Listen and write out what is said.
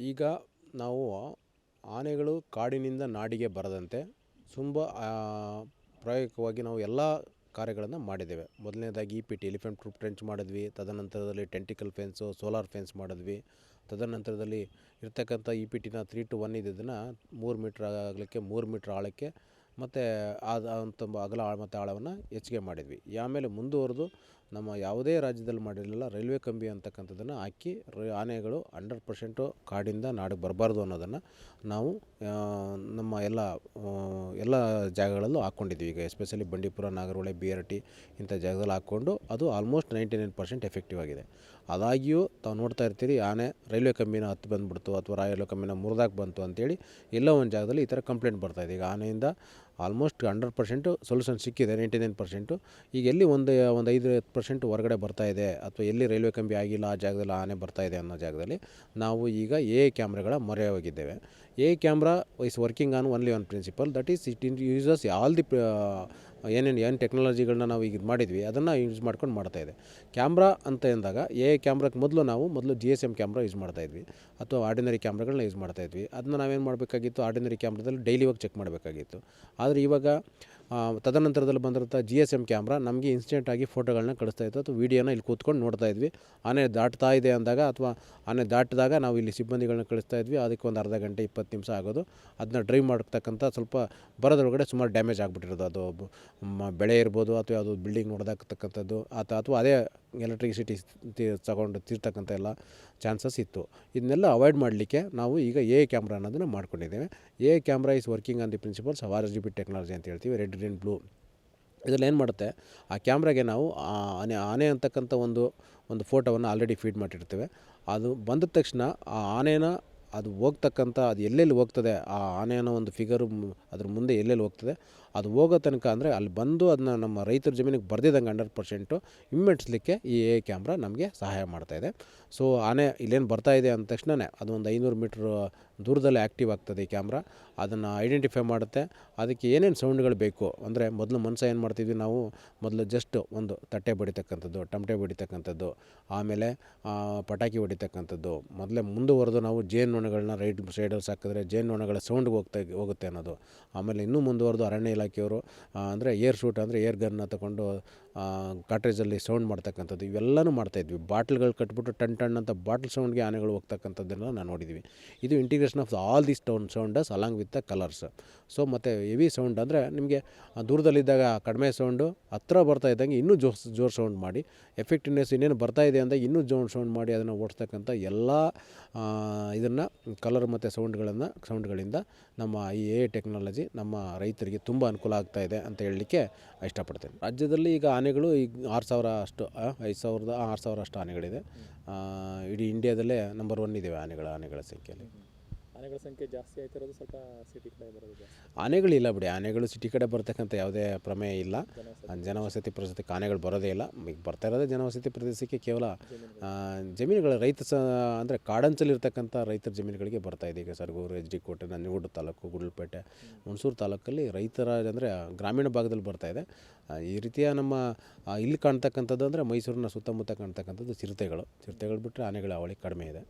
ಈಗ ನಾವು ಆನೆಗಳು ಕಾಡಿನಿಂದ ನಾಡಿಗೆ ಬರದಂತೆ ತುಂಬ ಪ್ರಾಯೋಗಿಕವಾಗಿ ನಾವು ಎಲ್ಲ ಕಾರ್ಯಗಳನ್ನು ಮಾಡಿದ್ದೇವೆ. ಮೊದಲನೇದಾಗಿ EPT ಎಲಿಫೆಂಟ್ ಪ್ರೂಫ್ ಟ್ರೆಂಚ್ ಮಾಡಿದ್ವಿ. ತದನಂತರದಲ್ಲಿ ಟೆಂಟಿಕಲ್ ಫೆನ್ಸು, ಸೋಲಾರ್ ಫೆನ್ಸ್ ಮಾಡಿದ್ವಿ. ತದನಂತರದಲ್ಲಿ ಇರ್ತಕ್ಕಂಥ EPTನ 3 to 1 ಇದ್ದಿದ್ದನ್ನು 3 ಮೀಟ್ರ್ ಆಗಲಿಕ್ಕೆ 3 ಮೀಟ್ರ್ ಆಳಕ್ಕೆ ಮತ್ತು ತುಂಬ ಅಗಲ ಮತ್ತು ಆಳವನ್ನು ಹೆಚ್ಚಿಗೆ ಮಾಡಿದ್ವಿ. ಆಮೇಲೆ ಮುಂದುವರೆದು ನಮ್ಮ ಯಾವುದೇ ರಾಜ್ಯದಲ್ಲಿ ಮಾಡಿರಲಿಲ್ಲ ರೈಲ್ವೆ ಕಂಬಿ ಅಂತಕ್ಕಂಥದ್ದನ್ನು ಹಾಕಿ ಆನೆಗಳು 100% ಕಾಡಿಂದ ನಾಡಿಗೆ ಬರಬಾರ್ದು ಅನ್ನೋದನ್ನು ನಾವು ನಮ್ಮ ಎಲ್ಲ ಜಾಗಗಳಲ್ಲೂ ಹಾಕ್ಕೊಂಡಿದ್ವಿ. ಈಗ ಎಸ್ಪೆಷಲಿ ಬಂಡೀಪುರ, ನಾಗರಹೊಳೆ, BRT ಇಂಥ ಜಾಗದಲ್ಲಿ ಹಾಕ್ಕೊಂಡು ಅದು ಆಲ್ಮೋಸ್ಟ್ 99% ಎಫೆಕ್ಟಿವ್ ಆಗಿದೆ. ಅದಾಗಿಯೂ ತಾವು ನೋಡ್ತಾ ಇರ್ತೀರಿ, ಆನೆ ರೈಲ್ವೆ ಕಂಬಿನ ಹತ್ತು ಬಂದುಬಿಡ್ತು ಅಥವಾ ರೈಲ್ವೆ ಕಂಬಿನ ಮುರಿದಾಗಿ ಬಂತು ಅಂತೇಳಿ ಎಲ್ಲೋ ಒಂದು ಜಾಗದಲ್ಲಿ ಈ ಥರ ಕಂಪ್ಲೇಂಟ್ ಬರ್ತಾಯಿದೆ. ಈಗ ಆನೆಯಿಂದ ಆಲ್ಮೋಸ್ಟ್ 100% ಸೊಲ್ಯೂಷನ್ ಸಿಕ್ಕಿದೆ, 99%. ಈಗ ಎಲ್ಲಿ ಒಂದು 5% ಹೊರಗಡೆ ಬರ್ತಾಯಿದೆ ಅಥವಾ ಎಲ್ಲಿ ರೈಲ್ವೆ ಕಂಬಿ ಆಗಿಲ್ಲ ಆ ಜಾಗದಲ್ಲಿ ಆನೆ ಬರ್ತಾಯಿದೆ ಅನ್ನೋ ಜಾಗದಲ್ಲಿ ನಾವು ಈಗ AI ಕ್ಯಾಮ್ರಾಗಳ ಮೊರೆ ಹೋಗಿದ್ದೇವೆ. AI camera is working on only one principle, that is it uses all the ಏನು ಟೆಕ್ನಾಲಜಿಗಳನ್ನ ನಾವು ಈಗ ಮಾಡಿದ್ವಿ ಅದನ್ನು ಯೂಸ್ ಮಾಡ್ಕೊಂಡು ಮಾಡ್ತಾಯಿದೆ. ಕ್ಯಾಮ್ರಾ ಅಂತ ಎಂದಾಗ AI ಕ್ಯಾಮ್ರಾಕ್ಕೆ ಮೊದಲು GSM ಕ್ಯಾಮ್ರಾ ಯೂಸ್ ಮಾಡ್ತಾಯಿದ್ವಿ ಅಥವಾ ಆರ್ಡಿನರಿ ಕ್ಯಾಮ್ರಾಗಳನ್ನ ಯೂಸ್ ಮಾಡ್ತಾಯಿದ್ವಿ. ಅದನ್ನ ನಾವೇನು ಮಾಡಬೇಕಾಗಿತ್ತು, ಆರ್ಡಿನರಿ ಕ್ಯಾಮ್ರಾದಲ್ಲಿ ಡೈಲಿ ಹೋಗಿ ಚೆಕ್ ಮಾಡಬೇಕಾಗಿತ್ತು. ಆದರೆ ಇವಾಗ ತದನಂತರದಲ್ಲಿ ಬಂದಿರೋ GSM ಕ್ಯಾಮ್ರಾ ನಮಗೆ ಇನ್ಸ್ಟೆಂಟಾಗಿ ಫೋಟೋಗಳನ್ನ ಕಳಿಸ್ತಾಯಿತ್ತು ಅಥವಾ ವೀಡಿಯೋನ ಇಲ್ಲಿ ಕೂತ್ಕೊಂಡು ನೋಡ್ತಾಯಿದ್ವಿ. ಆನೆ ದಾಟ್ತಾ ಇದೆ ಅಂದಾಗ ಅಥವಾ ಆನೆ ದಾಟಿದಾಗ ನಾವು ಇಲ್ಲಿ ಸಿಬ್ಬಂದಿಗಳನ್ನ ಕಳಿಸ್ತಾಯಿದ್ವಿ. ಅದಕ್ಕೆ ಒಂದು ಅರ್ಧ ಗಂಟೆ 20 ನಿಮಿಷ ಆಗೋದು. ಅದನ್ನ ಡ್ರೈವ್ ಮಾಡ್ತಕ್ಕಂಥ ಸ್ವಲ್ಪ ಬರೋದ್ರೊಳಗಡೆ ಸುಮಾರು ಡ್ಯಾಮೇಜ್ ಆಗಿಬಿಟ್ಟಿರೋದು, ಅದು ಬೆಳೆ ಇರ್ಬೋದು ಅಥವಾ ಅದು ಬಿಲ್ಡಿಂಗ್ ನೋಡ್ದಾಗ್ತಕ್ಕಂಥದ್ದು ಅಥವಾ ಅದೇ ಎಲೆಕ್ಟ್ರಿಸಿಟಿ ತಗೊಂಡು ತೀರ್ತಕ್ಕಂಥ ಎಲ್ಲ ಚಾನ್ಸಸ್ ಇತ್ತು. ಇದನ್ನೆಲ್ಲ ಅವಾಯ್ಡ್ ಮಾಡಲಿಕ್ಕೆ ನಾವು ಈಗ AI ಕ್ಯಾಮ್ರಾ ಅನ್ನೋದನ್ನು ಮಾಡ್ಕೊಂಡಿದ್ದೇವೆ. AI camera is working on the principles of RGB technology ಅಂತ ಹೇಳ್ತೀವಿ, ರೆಡ್, ಗ್ರೀನ್, ಬ್ಲೂ. ಇದರಲ್ಲಿ ಏನು ಮಾಡುತ್ತೆ, ಆ ಕ್ಯಾಮ್ರಾಗೆ ನಾವು ಆನೆ ಅಂತಕ್ಕಂಥ ಒಂದು ಫೋಟೋವನ್ನು ಆಲ್ರೆಡಿ ಫೀಡ್ ಮಾಡಿರ್ತೇವೆ. ಅದು ಬಂದ ತಕ್ಷಣ ಆ ಆನೆನ ಅದು ಹೋಗ್ತಕ್ಕಂಥ ಅದು ಎಲ್ಲೆಲ್ಲಿ ಹೋಗ್ತದೆ, ಆ ಆನೆ ಅನ್ನೋ ಒಂದು ಫಿಗರು ಅದ್ರ ಮುಂದೆ ಎಲ್ಲೆಲ್ಲಿ ಹೋಗ್ತದೆ ಅದು ಹೋಗೋ ತನಕ ಅಂದರೆ ಅಲ್ಲಿ ಬಂದು ಅದನ್ನ ನಮ್ಮ ರೈತರ ಜಮೀನಿಗೆ ಬರ್ದಿದ್ದಂಗೆ 100% ಹಿಮ್ಮೆಟ್ಟಿಸ್ಲಿಕ್ಕೆ ಈ AI ಕ್ಯಾಮ್ರಾ ನಮಗೆ ಸಹಾಯ ಮಾಡ್ತಾಯಿದೆ. ಸೊ ಆನೆ ಇಲ್ಲೇನು ಬರ್ತಾಯಿದೆ ಅಂದ ತಕ್ಷಣವೇ ಅದು ಒಂದು 500 ಮೀಟ್ರ್ ದೂರದಲ್ಲಿ ಆ್ಯಕ್ಟಿವ್ ಆಗ್ತದೆ ಈ ಕ್ಯಾಮ್ರಾ. ಅದನ್ನು ಐಡೆಂಟಿಫೈ ಮಾಡುತ್ತೆ. ಅದಕ್ಕೆ ಏನೇನು ಸೌಂಡ್ಗಳು ಬೇಕು ಅಂದರೆ ಮೊದಲು ಮನುಷ್ಯ ಏನು ಮಾಡ್ತಿದ್ವಿ ನಾವು, ಮೊದಲು ಜಸ್ಟ್ ಒಂದು ತಟ್ಟೆ ಬಡಿತಕ್ಕಂಥದ್ದು, ಟಮಟೆ ಬಡಿತಕ್ಕಂಥದ್ದು, ಆಮೇಲೆ ಪಟಾಕಿ ಹೊಡಿತಕ್ಕಂಥದ್ದು, ಮೊದಲೇ ಮುಂದುವರೆದು ನಾವು ಜೇನುನೊಣಗಳನ್ನ ರೈಟ್ ಸೈಡಲ್ಲಿ ಸಾಕಿದ್ರೆ ಜೇನುನೊಣಗಳ ಸೌಂಡ್ಗೆ ಹೋಗುತ್ತೆ ಅನ್ನೋದು. ಆಮೇಲೆ ಇನ್ನೂ ಮುಂದುವರೆದು ಅರಣ್ಯ ಇಲಾಖೆಯವರು ಅಂದರೆ ಏರ್ ಶೂಟ್ ಅಂದರೆ ಏರ್ ಗನ್ನ ತಗೊಂಡು ಕಾಟ್ರೇಜಲ್ಲಿ ಸೌಂಡ್ ಮಾಡ್ತಕ್ಕಂಥದ್ದು ಇವೆಲ್ಲನೂ ಮಾಡ್ತಾಯಿದ್ವಿ. ಬಾಟ್ಲ್ಗಳು ಕಟ್ಬಿಟ್ಟು ಟನ್ ಅಂತ ಬಾಟ್ಲ್ ಸೌಂಡ್ಗೆ ಆನೆಗಳು ಹೋಗ್ತಕ್ಕಂಥದ್ದನ್ನು ನಾವು ನೋಡಿದ್ವಿ. ಇದು integration of all the sounds along with the colours. So ಮತ್ತು ಹೆವಿ ಸೌಂಡ್ ಅಂದರೆ ನಿಮಗೆ ದೂರದಲ್ಲಿದ್ದಾಗ ಕಡಿಮೆ ಸೌಂಡು, ಹತ್ತಿರ ಬರ್ತಾ ಇದ್ದಂಗೆ ಇನ್ನೂ ಜೋರು ಸೌಂಡ್ ಮಾಡಿ, ಎಫೆಕ್ಟಿವ್ನೆಸ್ ಇನ್ನೇನು ಬರ್ತಾಯಿದೆ ಅಂದಾಗ ಇನ್ನೂ ಸೌಂಡ್ ಮಾಡಿ ಅದನ್ನು ಓಡಿಸ್ತಕ್ಕಂಥ ಎಲ್ಲ ಇದನ್ನು ಕಲರ್ ಮತ್ತು ಸೌಂಡ್ಗಳಿಂದ ನಮ್ಮ ಈ AI ಟೆಕ್ನಾಲಜಿ ನಮ್ಮ ರೈತರಿಗೆ ತುಂಬ ಅನುಕೂಲ ಆಗ್ತಾಯಿದೆ ಅಂತ ಹೇಳಲಿಕ್ಕೆ ಇಷ್ಟಪಡ್ತೇನೆ. ರಾಜ್ಯದಲ್ಲಿ ಈಗ ಆನೆಗಳು ಈಗ 6,000 ಅಷ್ಟು 5,000 6,000 ಅಷ್ಟು ಆನೆಗಳಿದೆ. ಇಡೀ ಇಂಡಿಯಾದಲ್ಲೇ ನಂಬರ್ 1 ಇದ್ದೇವೆ ಆನೆಗಳ ಸಂಖ್ಯೆಯಲ್ಲಿ. ಆನೆಗಳ ಸಂಖ್ಯೆ ಜಾಸ್ತಿ ಆಯ್ತಿರೋದು ಸ್ವಲ್ಪ ಸಿಟಿ ಕಡೆ ಬರೋದು ಜಾಸ್ತಿ. ಆನೆಗಳಿಲ್ಲ ಬಿಡಿ, ಆನೆಗಳು ಸಿಟಿ ಕಡೆ ಬರ್ತಕ್ಕಂಥ ಯಾವುದೇ ಪ್ರಮೇಯ ಇಲ್ಲ. ಜನವಸತಿ ಪ್ರದೇಶಕ್ಕೆ ಆನೆಗಳು ಬರೋದೇ ಇಲ್ಲ. ಈಗ ಬರ್ತಾ ಇರೋದೇ ಜನವಸತಿ ಪ್ರದೇಶಕ್ಕೆ ಕೇವಲ ಜಮೀನುಗಳ ಅಂದರೆ ಕಾಡಂಚಲಿರ್ತಕ್ಕಂಥ ರೈತರ ಜಮೀನುಗಳಿಗೆ ಬರ್ತಾಯಿದೆ. ಈಗ ಸರಗೂರು, HD ಕೋಟೆ, ನಂಜನಗೂಡು ತಾಲೂಕು, ಗುಂಡ್ಲುಪೇಟೆ, ಹುಣಸೂರು ತಾಲೂಕಲ್ಲಿ ರೈತರ ಅಂದರೆ ಗ್ರಾಮೀಣ ಭಾಗದಲ್ಲಿ ಬರ್ತಾಯಿದೆ. ಈ ರೀತಿಯ ನಮ್ಮ ಇಲ್ಲಿ ಕಾಣ್ತಕ್ಕಂಥದ್ದು ಅಂದರೆ ಮೈಸೂರಿನ ಸುತ್ತಮುತ್ತ ಕಾಣ್ತಕ್ಕಂಥದ್ದು ಚಿರತೆಗಳು ಬಿಟ್ಟರೆ ಆನೆಗಳ ಹಾವಳಿ ಕಡಿಮೆ ಇದೆ.